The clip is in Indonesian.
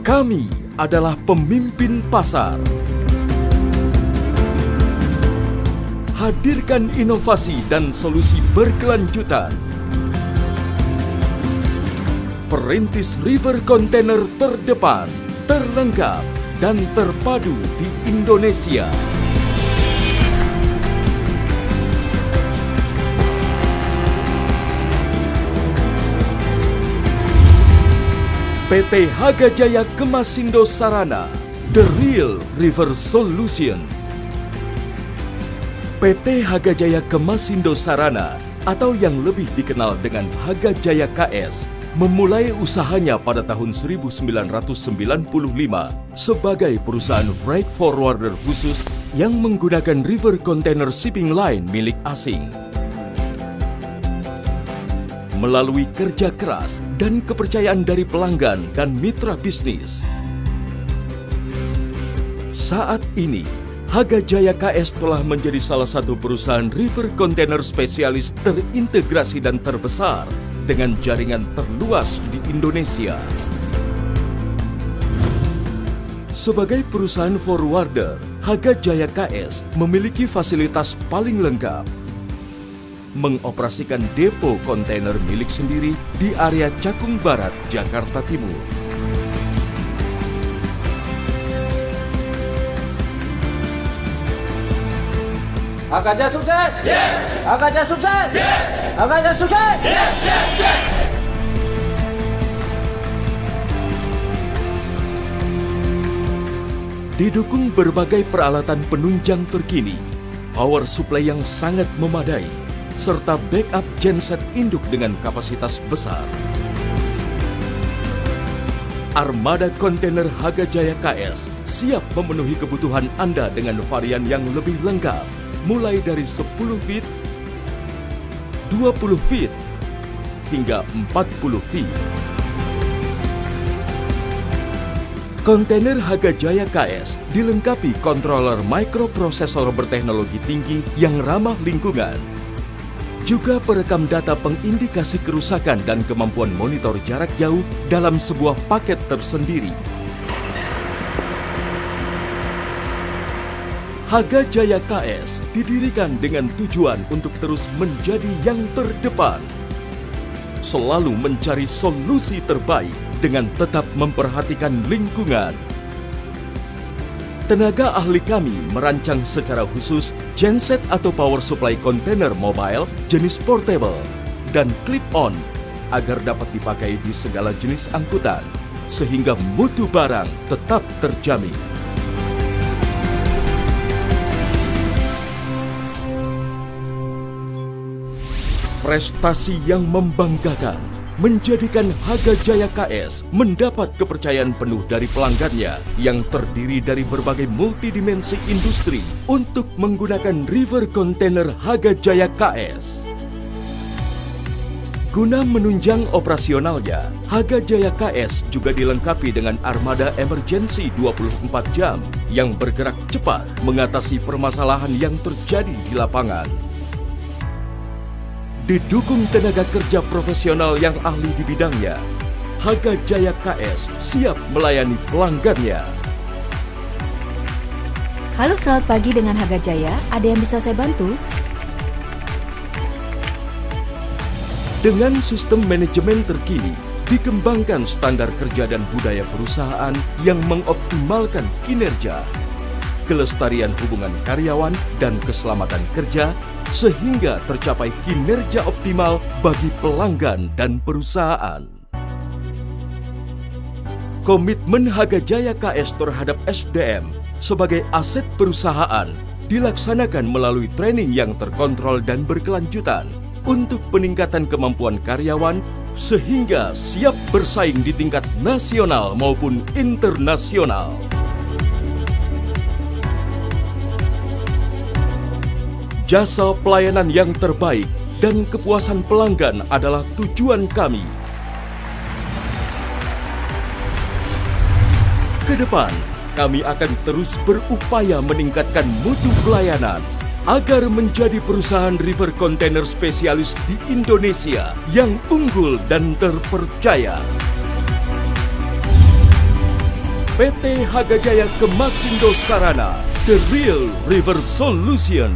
Kami adalah pemimpin pasar. Hadirkan inovasi dan solusi berkelanjutan. Perintis river container terdepan, terlengkap, dan terpadu di Indonesia. PT Haga Jaya Kemasindo Sarana, The Real River Solution. PT Haga Jaya Kemasindo Sarana atau yang lebih dikenal dengan Haga Jaya KS memulai usahanya pada tahun 1995 sebagai perusahaan freight forwarder khusus yang menggunakan river container shipping line milik asing. Melalui kerja keras dan kepercayaan dari pelanggan dan mitra bisnis, saat ini Haga Jaya KS telah menjadi salah satu perusahaan river container spesialis terintegrasi dan terbesar dengan jaringan terluas di Indonesia. Sebagai perusahaan forwarder, Haga Jaya KS memiliki fasilitas paling lengkap. Mengoperasikan depo kontainer milik sendiri di area Cakung Barat, Jakarta Timur. Haga Jaya sukses! Yes! Haga Jaya sukses! Yes! Haga Jaya sukses! Yes! Yes! Yes! Didukung berbagai peralatan penunjang terkini, power supply yang sangat memadai, serta backup genset induk dengan kapasitas besar. Armada kontainer Haga Jaya KS siap memenuhi kebutuhan Anda dengan varian yang lebih lengkap, mulai dari 10 feet, 20 feet, hingga 40 feet. Kontainer Haga Jaya KS dilengkapi controller microprosesor berteknologi tinggi yang ramah lingkungan. Juga perekam data pengindikasi kerusakan dan kemampuan monitor jarak jauh dalam sebuah paket tersendiri. Haga Jaya KS didirikan dengan tujuan untuk terus menjadi yang terdepan. Selalu mencari solusi terbaik dengan tetap memperhatikan lingkungan. Tenaga ahli kami merancang secara khusus genset atau power supply kontainer mobile jenis portable dan clip-on agar dapat dipakai di segala jenis angkutan, sehingga mutu barang tetap terjamin. Prestasi yang membanggakan menjadikan Haga Jaya KS mendapat kepercayaan penuh dari pelanggannya yang terdiri dari berbagai multidimensi industri untuk menggunakan river container Haga Jaya KS. Guna menunjang operasionalnya, Haga Jaya KS juga dilengkapi dengan armada emergency 24 jam yang bergerak cepat mengatasi permasalahan yang terjadi di lapangan. Didukung tenaga kerja profesional yang ahli di bidangnya, Haga Jaya KS siap melayani pelanggannya. Halo, selamat pagi dengan Haga Jaya. Ada yang bisa saya bantu? Dengan sistem manajemen terkini, dikembangkan standar kerja dan budaya perusahaan yang mengoptimalkan kinerja, kelestarian hubungan karyawan, dan keselamatan kerja, sehingga tercapai kinerja optimal bagi pelanggan dan perusahaan. Komitmen Haga Jaya KS terhadap SDM sebagai aset perusahaan dilaksanakan melalui training yang terkontrol dan berkelanjutan untuk peningkatan kemampuan karyawan sehingga siap bersaing di tingkat nasional maupun internasional. Jasa pelayanan yang terbaik dan kepuasan pelanggan adalah tujuan kami. Ke depan, kami akan terus berupaya meningkatkan mutu pelayanan agar menjadi perusahaan river container spesialis di Indonesia yang unggul dan terpercaya. PT Hagajaya Kemasindo Sarana, The Real River Solution.